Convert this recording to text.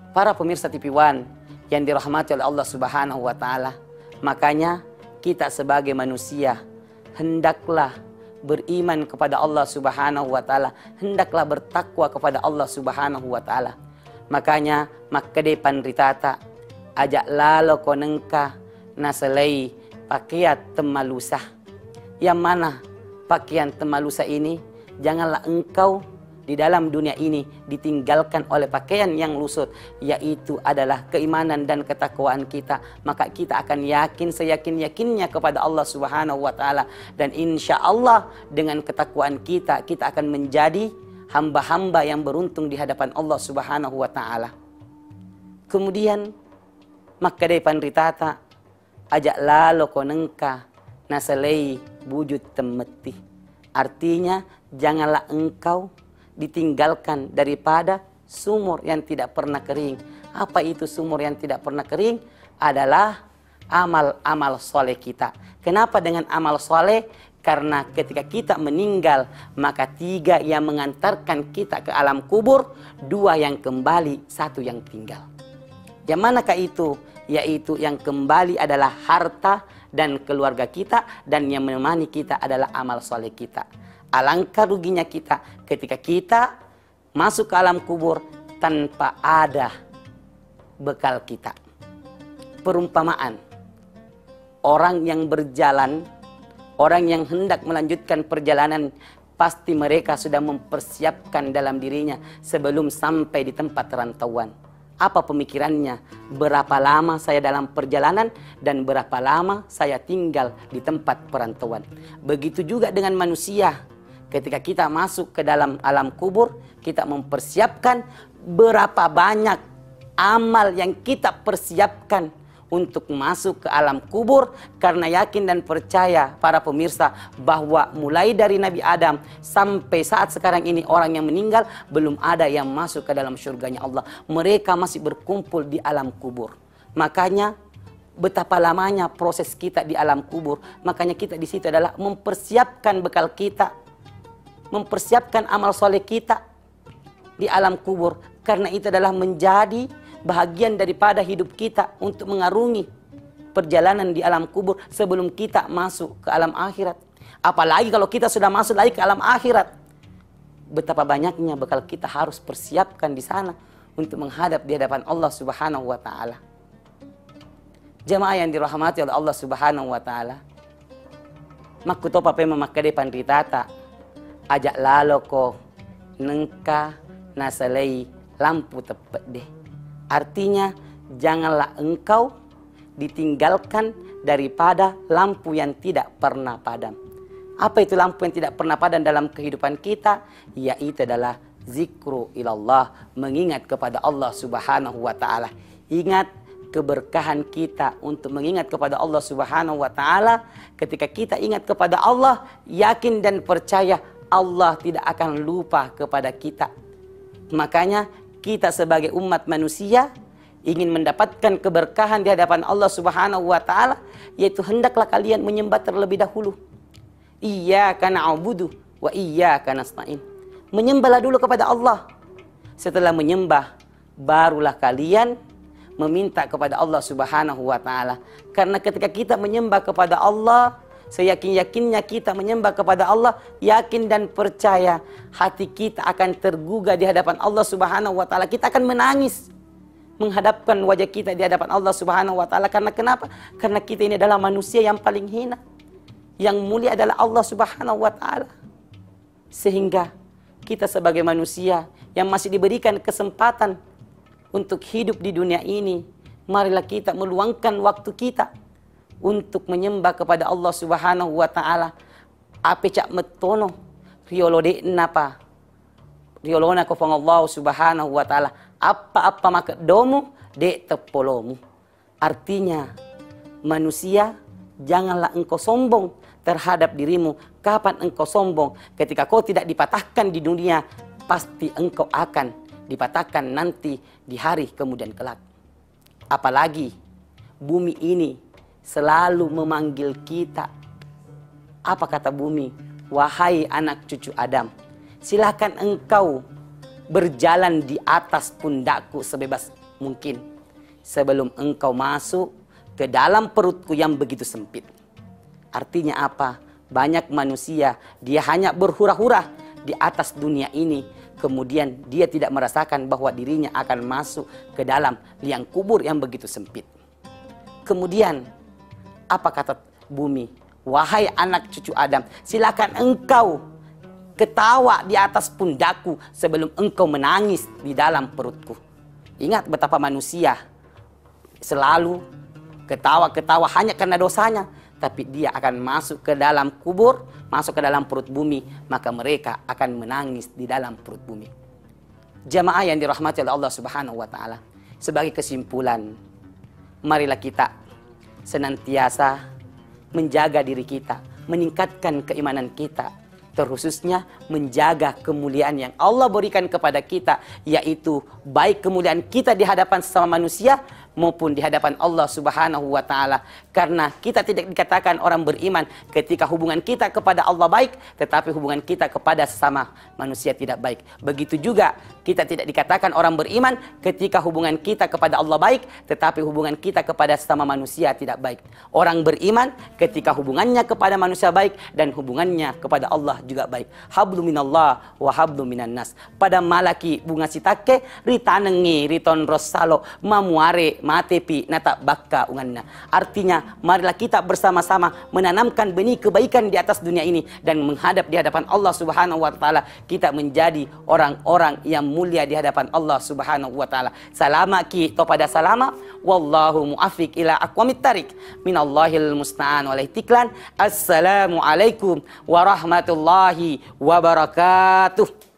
Para pemirsa TV One yang dirahmati oleh Allah Subhanahu wa Ta'ala, makanya kita sebagai manusia hendaklah beriman kepada Allah Subhanahu wa Ta'ala, hendaklah bertakwa kepada Allah Subhanahu wa Ta'ala. Makanya makkade panritata ajak lalo konengka naselei pakaian temalusah. Yang mana pakaian temalusah ini janganlah engkau di dalam dunia ini ditinggalkan oleh pakaian yang lusut, yaitu adalah keimanan dan ketakwaan kita. Maka kita akan yakin seyakin-yakinnya kepada Allah Subhanahu wa Ta'ala, dan insya Allah dengan ketakwaan kita, kita akan menjadi hamba-hamba yang beruntung di hadapan Allah Subhanahu wa Ta'ala. Kemudian maka depan ritata ajak lalo konengka nasalei bujut temeti. Artinya janganlah engkau ditinggalkan daripada sumur yang tidak pernah kering. Apa itu sumur yang tidak pernah kering? Adalah amal-amal soleh kita. Kenapa dengan amal soleh? Karena ketika kita meninggal, maka 3 yang mengantarkan kita ke alam kubur, 2 yang kembali, 1 yang tinggal. Yang manakah itu? Yaitu yang kembali adalah harta dan keluarga kita, dan yang menemani kita adalah amal soleh kita. Alangkah ruginya kita ketika kita masuk ke alam kubur tanpa ada bekal kita. Perumpamaan, orang yang berjalan, orang yang hendak melanjutkan perjalanan, pasti mereka sudah mempersiapkan dalam dirinya sebelum sampai di tempat rantauan. Apa pemikirannya? Berapa lama saya dalam perjalanan dan berapa lama saya tinggal di tempat perantauan. Begitu juga dengan manusia. Ketika kita masuk ke dalam alam kubur, kita mempersiapkan berapa banyak amal yang kita persiapkan untuk masuk ke alam kubur, karena yakin dan percaya para pemirsa bahwa mulai dari Nabi Adam sampai saat sekarang ini orang yang meninggal belum ada yang masuk ke dalam surganya Allah. Mereka masih berkumpul di alam kubur. Makanya betapa lamanya proses kita di alam kubur. Makanya kita di situ adalah mempersiapkan bekal kita, mempersiapkan amal soleh kita di alam kubur, karena itu adalah menjadi bahagian daripada hidup kita untuk mengarungi perjalanan di alam kubur sebelum kita masuk ke alam akhirat. Apalagi kalau kita sudah masuk lagi ke alam akhirat, betapa banyaknya bekal kita harus persiapkan di sana untuk menghadap di hadapan Allah Subhanahu wa Ta'ala. Jemaah yang dirahmati oleh Allah Subhanahu wa Ta'ala, makutopa pe memakkade panritata ajak lalo ko nengka nasalei lampu tepat deh. Artinya janganlah engkau ditinggalkan daripada lampu yang tidak pernah padam. Apa itu lampu yang tidak pernah padam dalam kehidupan kita? Yaitu adalah zikru ilallah, mengingat kepada Allah Subhanahu wa Ta'ala. Ingat keberkahan kita untuk mengingat kepada Allah Subhanahu wa Ta'ala. Ketika kita ingat kepada Allah, yakin dan percaya Allah tidak akan lupa kepada kita. Makanya kita sebagai umat manusia ingin mendapatkan keberkahan di hadapan Allah Subhanahu wa Ta'ala, yaitu hendaklah kalian menyembah terlebih dahulu. Iyyaka na'budu wa iyyaka nasta'in. Menyembahlah dulu kepada Allah. Setelah menyembah, barulah kalian meminta kepada Allah Subhanahu wa Ta'ala. Karena ketika kita menyembah kepada Allah, seyakin-yakinnya kita menyembah kepada Allah, yakin dan percaya, hati kita akan tergugah di hadapan Allah Subhanahu wa Ta'ala. Kita akan menangis menghadapkan wajah kita di hadapan Allah Subhanahu wa Ta'ala. Karena kenapa? Karena kita ini adalah manusia yang paling hina. Yang mulia adalah Allah Subhanahu wa Ta'ala. Sehingga kita sebagai manusia yang masih diberikan kesempatan untuk hidup di dunia ini, marilah kita meluangkan waktu kita untuk menyembah kepada Allah Subhanahu wa Ta'ala. Ape cak metono riolo de napa riolona ko fang Allah Subhanahu wa Ta'ala, apa-apa maka domu de tepolomu. Artinya manusia, janganlah engkau sombong terhadap dirimu. Kapan engkau sombong? Ketika kau tidak dipatahkan di dunia, pasti engkau akan dipatahkan nanti di hari kemudian kelak. Apalagi bumi ini selalu memanggil kita. Apa kata bumi? Wahai anak cucu Adam, silakan engkau berjalan di atas pundakku sebebas mungkin sebelum engkau masuk ke dalam perutku yang begitu sempit. Artinya apa? Banyak manusia dia hanya berhura-hura di atas dunia ini, kemudian dia tidak merasakan bahwa dirinya akan masuk ke dalam liang kubur yang begitu sempit. Kemudian apa kata bumi? Wahai anak cucu Adam, silakan engkau ketawa di atas pundakku sebelum engkau menangis di dalam perutku. Ingat betapa manusia selalu ketawa-ketawa hanya karena dosanya. Tapi dia akan masuk ke dalam kubur, masuk ke dalam perut bumi, maka mereka akan menangis di dalam perut bumi. Jamaah yang dirahmati oleh Allah Subhanahu wa taala. Sebagai kesimpulan, marilah kita senantiasa menjaga diri kita, meningkatkan keimanan kita, terkhususnya menjaga kemuliaan yang Allah berikan kepada kita, yaitu baik kemuliaan kita di hadapan sesama manusia maupun di hadapan Allah Subhanahu wa taala. Karena kita tidak dikatakan orang beriman ketika hubungan kita kepada Allah baik, tetapi hubungan kita kepada sesama manusia tidak baik. Begitu juga kita tidak dikatakan orang beriman ketika hubungan kita kepada Allah baik, tetapi hubungan kita kepada sesama manusia tidak baik. Orang beriman ketika hubungannya kepada manusia baik dan hubungannya kepada Allah juga baik. Hablu minallah wa hablu minan nas. Pada malaki bunga sitake ritanengi riton rosalo mamuare matepi nata bakka unganna. Artinya marilah kita bersama-sama menanamkan benih kebaikan di atas dunia ini dan menghadap di hadapan Allah Subhanahu wa taala kita menjadi orang-orang yang mulia di hadapan Allah Subhanahu wa taala. Salama ki kepada salama wallahu muafiq ila aqwamit tarik minallahil musta'an wal ihtiklan. Assalamualaikum warahmatullahi wabarakatuh.